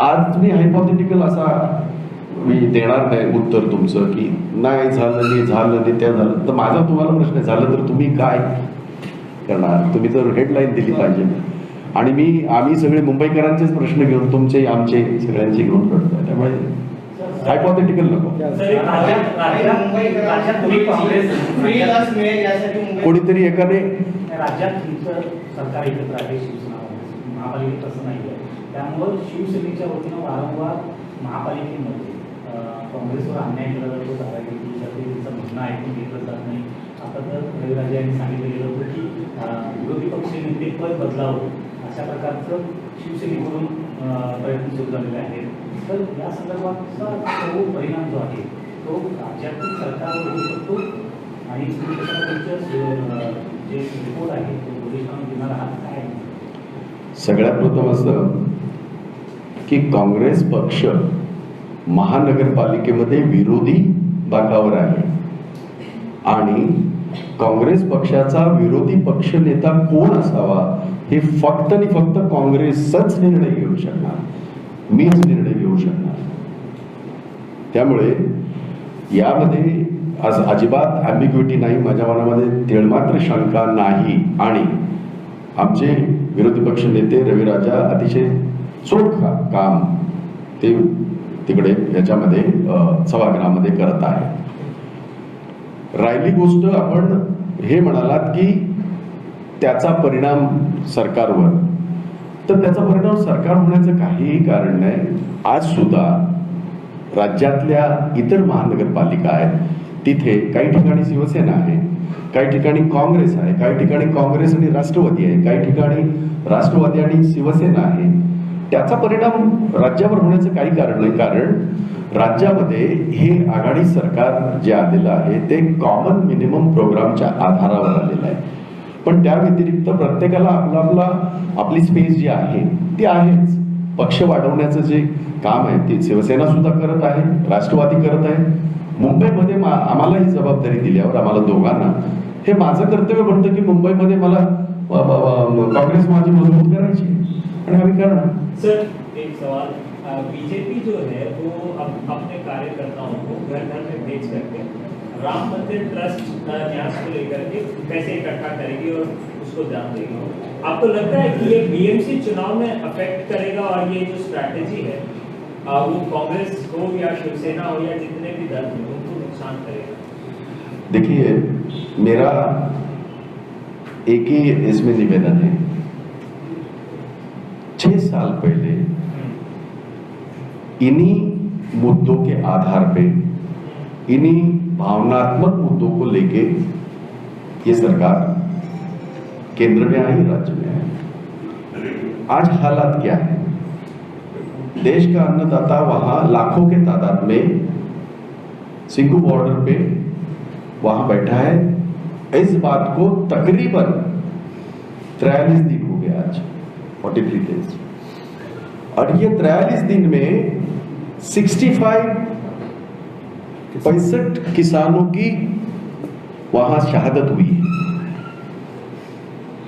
आज मी हायपोथेटिकल असा मी देणार नाही उत्तर तुमचं की नाही झालं नाही त्या झालं, तर माझा तुम्हाला प्रश्न झालं तर तुम्ही काय करणार? तुम्ही तर हेडलाईन दिली पाहिजे। आणि आम्ही सगळे मुंबईकरांचेच प्रश्न घेऊन, तुमचे आमचे सगळ्यांचे घेऊन करतोय, त्यामुळे हायपोथेटिकल नको। कोणीतरी एकाने राज्यात तुमचं सरकार एकत्र आहे, शिवसेना महापालिकेत तसं नाही आहे, त्यामुळं शिवसेनेच्या वतीनं वारंवार महापालिकेमध्ये काँग्रेसवर अन्याय केला जातो, दादागिरी जाते, त्यांचं म्हणणं ऐकून घेतलं जात नाही। आता तर रविराजे यांनी सांगितलं गेलं होतं की विरोधी पक्ष नेते पद बदलावं, अशा प्रकारचं शिवसेनेकडून प्रयत्न सुरू झालेले आहेत। तर या संदर्भातचा तो परिणाम जो आहे तो राज्यातील सरकारवर होऊ शकतो आणि तुम्ही त्याच्याबद्दलचं जे रिपोर्ट आहे तो पोलिसांना देणार आहात काय? सगळ्यात प्रथम असं की काँग्रेस पक्ष महानगरपालिकेमध्ये विरोधी बाकावर आहे आणि काँग्रेस पक्षाचा विरोधी पक्ष नेता कोण असावा हे फक्त आणि फक्त काँग्रेसच निर्णय घेऊ शकणार, मीच निर्णय घेऊ शकणार। त्यामुळे यामध्ये आज अजिबात ॲम्बिग्युइटी नाही, माझ्या मनामध्ये तिळमात्र शंका नाही। आणि आमचे विरोधी पक्ष नेते रविराजा अतिशय चोख काम ते तिकडे याच्यामध्ये सभागृहामध्ये करत आहे। राहिली गोष्ट आपण हे म्हणालात की त्याचा परिणाम सरकारवर, तर त्याचा परिणाम सरकार होण्याचं काहीही कारण नाही। आज सुद्धा राज्यातल्या इतर महानगरपालिका आहेत, तिथे काही ठिकाणी शिवसेना आहे, काही ठिकाणी काँग्रेस आहे, काही ठिकाणी काँग्रेस आणि राष्ट्रवादी आहे, काही ठिकाणी राष्ट्रवादी आणि शिवसेना आहे। त्याचा परिणाम राज्यावर होण्याचं काही कारण नाही, कारण राज्यामध्ये हे आघाडी सरकार जे आलेलं आहे ते कॉमन मिनिमम प्रोग्रामच्या आधारावर आलेलं आहे। पण त्या व्यतिरिक्त प्रत्येकाला आपली स्पेस जी आहे ती आहेच। पक्ष वाढवण्याचं जे काम आहे ते शिवसेना सुद्धा करत आहे, राष्ट्रवादी करत आहे। मुंबईमध्ये आम्हाला ही जबाबदारी दिल्यावर आम्हाला दोघांना हे माझं कर्तव्य बनतं की मुंबईमध्ये मला काँग्रेस माझी मजबूत करायची। आणि आम्ही करणार. सर एक सवाल, बीजेपी जो है वो अपने कार्यकर्ताओं को घर घर में भेज करके राम मंदिर ट्रस्ट न्यास को लेकर के पैसे इकट्ठा करेगी और उसको ध्यान देगी. आपको लगता है कि ये बीएमसी चुनाव में अफेक्ट करेगा और ये जो स्ट्रैटेजी है वो कांग्रेस हो या शिवसेना हो या जितने भी दल हैं उनको नुकसान करेगा? देखिए, मेरा एक ही इसमें निवेदन है. 6 साल पहले इन्हीं मुद्दों के आधार पे, इन्हीं भावनात्मक मुद्दों को लेके ये सरकार केंद्र में आई, राज्य में आई. आज हालात क्या है? देश का अन्नदाता वहां लाखों के तादाद में सिंघू बॉर्डर पे वहां बैठा है. इस बात को तकरीबन 43 दिन हो गया आज, 43 डेज. और ये 43 दिन में 65 किसानों की वहां शहादत हुई है.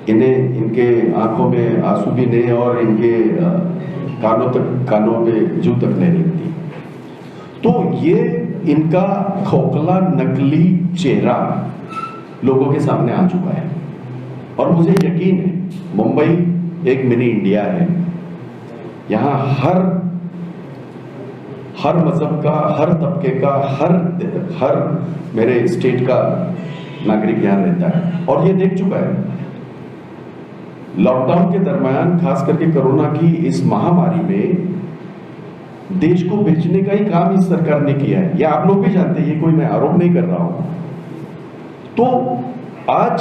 इन्हें, इनके आंखों में आंसू भी नहीं और इनके कानों पे जू तक नहीं लगती. तो ये इनका खोखला नकली चेहरा लोगों के सामने आ चुका है. और मुझे यकीन है मुंबई एक मिनी इंडिया है. यहाँ हर मजहब का, हर तबके का, हर मेरे स्टेट का नागरिक यहाँ रहता है और ये देख चुका है. लॉकडाउन के दरमियान, खास करके कोरोना की इस महामारी में, देश को बेचने का ही काम इस सरकार ने किया है. ये आप लोग भी जानते हैं, ये कोई मैं आरोप नहीं कर रहा हूं. तो आज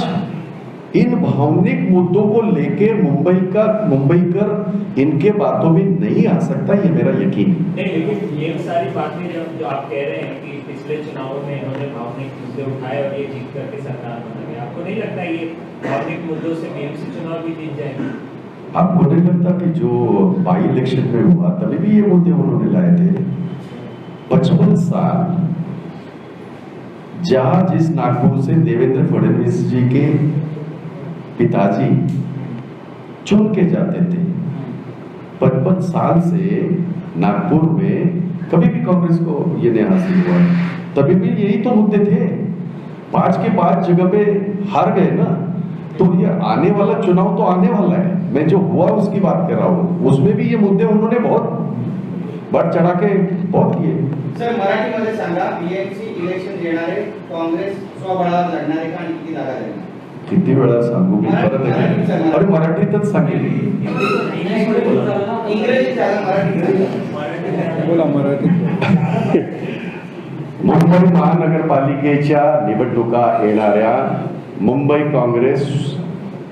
इन भावनिक मुद्दों को लेके मुंबईकर इनके बातों में नहीं आ सकता, ये मेरा यकीन है. नहीं, लेकिन ये सारी बातें जो आप कह रहे हैं कि पिछले चुनावों में इन्होंने भावनिक मुद्दे उठाए और ये जीत करके सरकार बना गया, आपको नहीं लगता ये भावनिक मुद्दों से बीएमसी चुनाव भी जीत जाएंगे? आपको नहीं लगता कि जो बाई इलेक्शन में हुआ तभी भी ये मुद्दे उन्होंने लाए थे? 55 साल जहां जिस नागपुर से देवेंद्र फडणवीस जी के पिताजी चुन के जाते थे, 55 साल से नागपुर में कभी भी कांग्रेस को ये नहीं हासिल हुआ. तभी भी यही तो मुद्दे थे. 5 के 5 जगह पे हार गए ना. तो ये आने वाला चुनाव तो आने वाला है. मैं जो हुआ उसकी बात कर रहा हूँ, उसमें भी ये मुद्दे उन्होंने बहुत बढ़ चढ़ा के बहुत किए. सर, मराठीमध्ये सांगा, बीएमसी इलेक्शन येणारे काँग्रेस स्वबळावर लढणारे का आणि किती जागा लढणार? किती वेळा सांगू मी परत एकदा? अरे मराठीतच सांगेल. इंग्रजी सांगा, मराठी बोला मराठी. मुंबई महानगरपालिकेच्या निवडणुका येणाऱ्या मुंबई काँग्रेस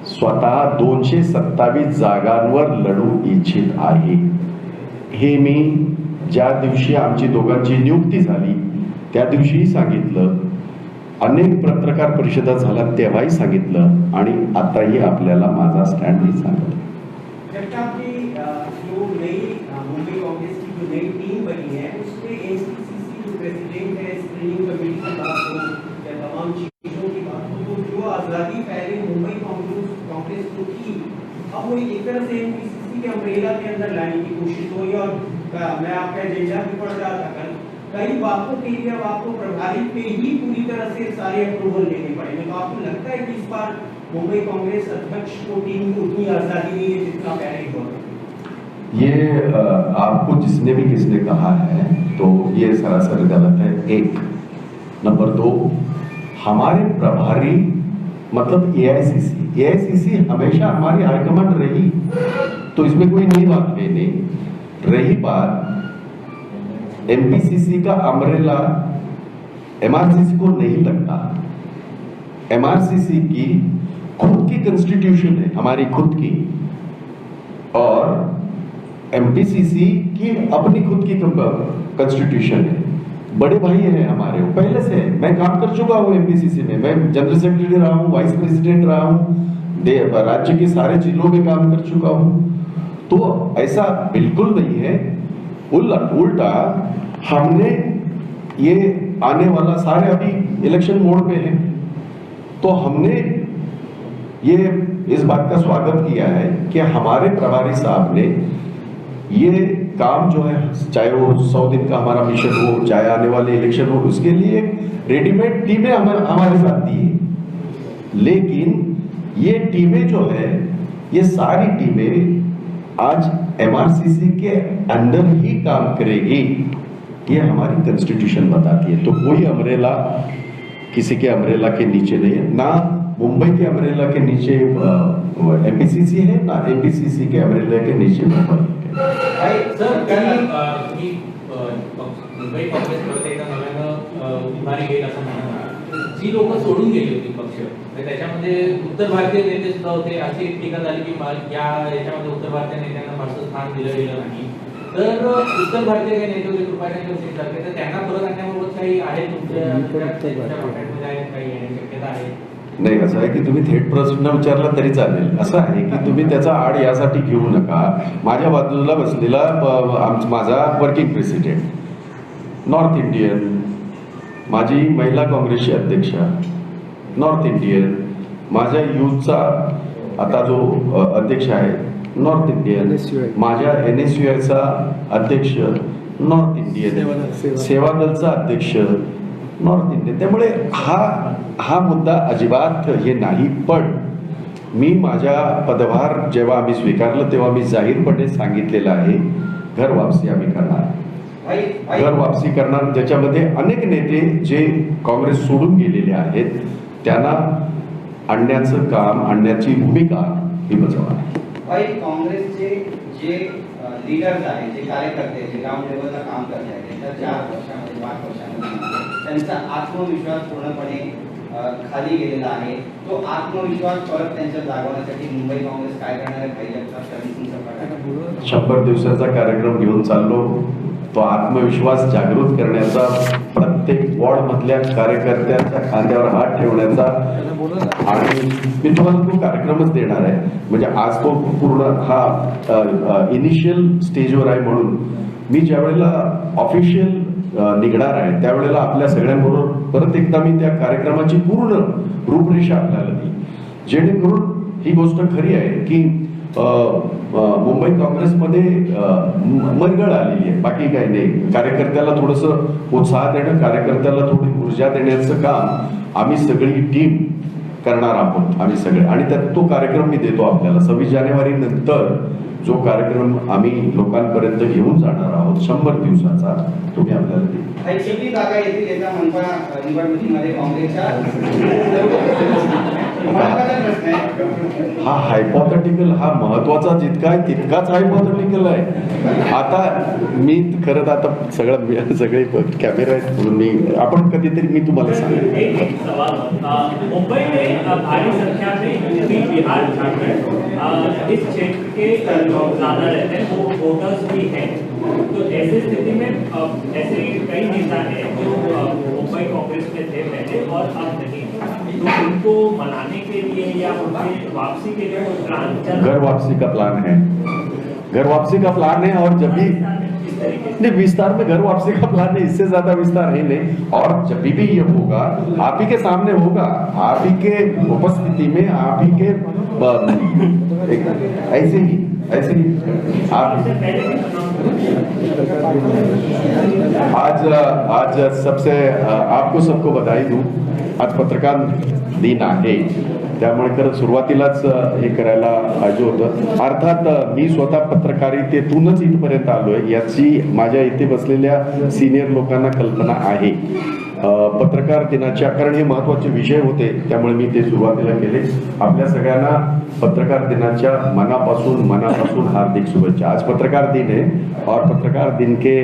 स्वतः 227 जागांवर लढू इच्छित आहे. हे मी ज्या दिवशी आमची दोघांची नियुक्ती झाली त्या दिवशीही सांगितलं, अनेक पत्रकार परिषदा झाल्या तेव्हाही सांगितलं आणि आताही आपल्याला माझा स्टँड मी सांगतो. जो नई मुंबई कांग्रेस की जो नई टीम बनी है उसमें एसीसीसी जो प्रेसिडेंट है, स्क्रीनिंग कमेटी की बात हो या तमाम चीजों की बात हो, तो जो आजादी पहले मुंबई कांग्रेस को थी, अब वो एक तरह से एमपीसीसी के अम्ब्रेला के अंदर लाने की कोशिश हो रही है. और मैं आपका एजेंडा भी पढ़ रहा था कल, कई बातों के लिए अब आपको प्रभारी पे ही पूरी तरह से सारे अप्रूवल लेने पड़ेंगे. तो आपको लगता है कि इस बार मुंबई कांग्रेस अध्यक्ष को, टीम को उतनी आजादी नहीं है जितना पहले हुआ? ये आपको जिसने भी किसने कहा है तो ये सरासर गलत है. 1 नंबर 2, हमारे प्रभारी मतलब एआईसीसी हमेशा हमारी हाईकमांड रही, तो इसमें कोई नई बात है नहीं. रही बात एमपीसीसी का अम्ब्रेला एमआरसीसी को नहीं लगता. एमआरसीसी की खुद की कॉन्स्टिट्यूशन है, हमारी खुद की, और एमपीसीसी की अपनी खुद की कॉन्स्टिट्यूशन है. बड़े भाई हैं हमारे, वो पहले से. मैं काम कर चुका हूँ एमपीसीसी में, मैं जनरल सेक्रेटरी रहा हूँ, वाइस प्रेसिडेंट रहा हूँ, राज्य के सारे जिलों में काम कर चुका हूँ. तो ऐसा बिल्कुल नहीं है. उल्टा हमने ये आने वाला, सारे अभी इलेक्शन मोड पे हैं, तो हमने ये इस बात का स्वागत किया है कि हमारे प्रभारी साहब ने ये काम जो है, चाहे वो 100 दिन का हमारा मिशन हो, चाहे आने वाले इलेक्शन हो, उसके लिए रेडीमेड टीमें हमारे साथ दी है। लेकिन ये टीमें जो है, ये सारी टीमें आज एमआरसीसी के अंडर ही काम करेगी, ये हमारी कॉन्स्टिट्यूशन बताती है। तो कोई अमरेला किसी के अमरेला के नीचे नहीं है, ना मुंबई के अमरेला के नीचे एमपीसीसी है, ना एमपीसीसी के अमरेला के नीचे मुंबई है। सर तुम्ही मुंबई काँग्रेस परत एकदा नव्यानं उभारी घेईल असं म्हणा, जी लोक सोडून गेली होती पक्ष, त्याच्यामध्ये उत्तर भारतीय नेते सुद्धा होते, अशी एक टीका झाली की या याच्यामध्ये उत्तर भारतीय नेत्यांना फारसं स्थान दिलं गेलं नाही। तर उत्तर भारतीय काही नेते होते कृपाशंकर सिंग सारखे, तर त्यांना परत आणण्याबाबत काही आहे तुमच्या कॉन्टॅक्टमध्ये आहे, काही येण्याची शक्यता आहे? नाही, असं आहे की तुम्ही थेट प्रश्न विचारला तरी चालेल। असं आहे की तुम्ही त्याचा आड यासाठी घेऊ नका। माझ्या बाजूला बसलेला माझा वर्किंग प्रेसिडेंट नॉर्थ इंडियन, माझी महिला काँग्रेसची अध्यक्ष नॉर्थ इंडियन, माझ्या युथचा आता जो अध्यक्ष आहे नॉर्थ इंडियन, माझ्या NSUIचा अध्यक्ष नॉर्थ इंडियन, सेवा दलचा अध्यक्ष नॉर्थ इंडियन। त्यामुळे हा मुद्दा अजिबात हे नाही। पण मी माझ्या पदभार जेव्हा आम्ही स्वीकारलं तेव्हा मी जाहीरपणे सांगितलेलं आहे, घर वापसी आम्ही करणार, घर वापसी करणार, ज्याच्यामध्ये अनेक नेते जे काँग्रेस सोडून गेलेले आहेत त्यांना आणण्याचं काम, आणण्याची भूमिका ही बजावणार। काँग्रेसचे जे लीडर्स आहेत, जे कार्यकर्ते, जे ग्राउंड लेवलला काम करत आहेत, त्यांच्या 4 वर्षामध्ये 5 वर्षामध्ये त्यांचा आत्मविश्वास पूर्णपणे खाली गेलेला आहे। तो आत्मविश्वास परत त्यांच्या जागवण्यासाठी मुंबई काँग्रेस काय करणार आहे? पहिल्या 100 दिवसाचा कार्यक्रम घेऊन चाललो। तो आत्मविश्वास जागृत करण्याचा, प्रत्येक वॉर्ड मधल्या कार्यकर्त्यांच्या खांद्यावर हात ठेवण्याचा, आणि मी तुम्हाला तो कार्यक्रमच देणार आहे। म्हणजे आज तो पूर्ण हा इनिशियल स्टेजवर आहे, म्हणून मी ज्या वेळेला ऑफिशियल निघणार आहे त्यावेळेला आपल्या सगळ्यांबरोबर परत एकदा मी त्या कार्यक्रमाची पूर्ण रूपरेषा आपल्याला दी, जेणेकरून ही गोष्ट खरी आहे की मुंबई काँग्रेसमध्ये मनगळ आलेली आहे, बाकी काही नाही। कार्यकर्त्याला थोडंसं उत्साह देणं, कार्यकर्त्याला थोडी ऊर्जा देण्याचं काम आम्ही सगळी टीम करणार आहोत, आम्ही सगळे। आणि त्यात तो कार्यक्रम मी देतो आपल्याला 26 जानेवारी नंतर जो कार्यक्रम आम्ही लोकांपर्यंत घेऊन जाणार आहोत 100 दिवसाचा, तुम्ही आपल्याला देतो। किती जागा येतील येत्या मनपा निवडणुकीमध्ये काँग्रेसच्या? हा हायपोथेटिकल, हा महत्वाचा जितका आहे तितकाच हायपोथेटिकल आहे। आता मी खरं तर आता सगळे कॅमेरा आहेत म्हणून मी, आपण कधीतरी मी तुम्हाला सांगेन। एक सवाल, मुंबई में भारी संख्या में यूपी, बिहार, झारखंड इस क्षेत्र के ज्यादा रहते हैं, वो वोटर्स भी हैं। तो ऐसी स्थिति में ऐसे कई नेता हैं जो मुंबई कांग्रेस में थे पहले और अब नहीं, तो उनको मनाने के लिए या उनके वापसी के लिए कोई प्लान चल? घर वापसी का प्लान है, घर वापसी का प्लान है। और जब भी नहीं, विस्तार में घर वापसी का प्लान है, इससे ज्यादा विस्तार है नहीं। और जब भी ये होगा आप ही के सामने होगा, आप ही के उपस्थिति में, आप ही के ऐसे ही आप आज सबसे आपको सबको बधाई दूं, आज पत्रकार दिन आहे, त्यामुळे खरं सुरुवातीलाच हे करायला पाहिजे होतं। अर्थात मी स्वतः पत्रकारितेतूनच इथपर्यंत आलोय याची माझ्या इथे बसलेल्या सिनियर लोकांना कल्पना आहे। पत्रकार दिनाच्या, कारण हे महत्त्वाचे विषय होते त्यामुळे मी ते सुरुवातीला केले। आपल्या सगळ्यांना पत्रकार दिनाच्या मनापासून हार्दिक शुभेच्छा। आज पत्रकार दिन है और पत्रकार दिन के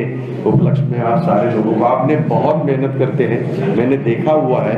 उपलक्ष्य में आप सारे लोगों को, आपने बहुत मेहनत करते हैं, मैंने देखा हुआ है।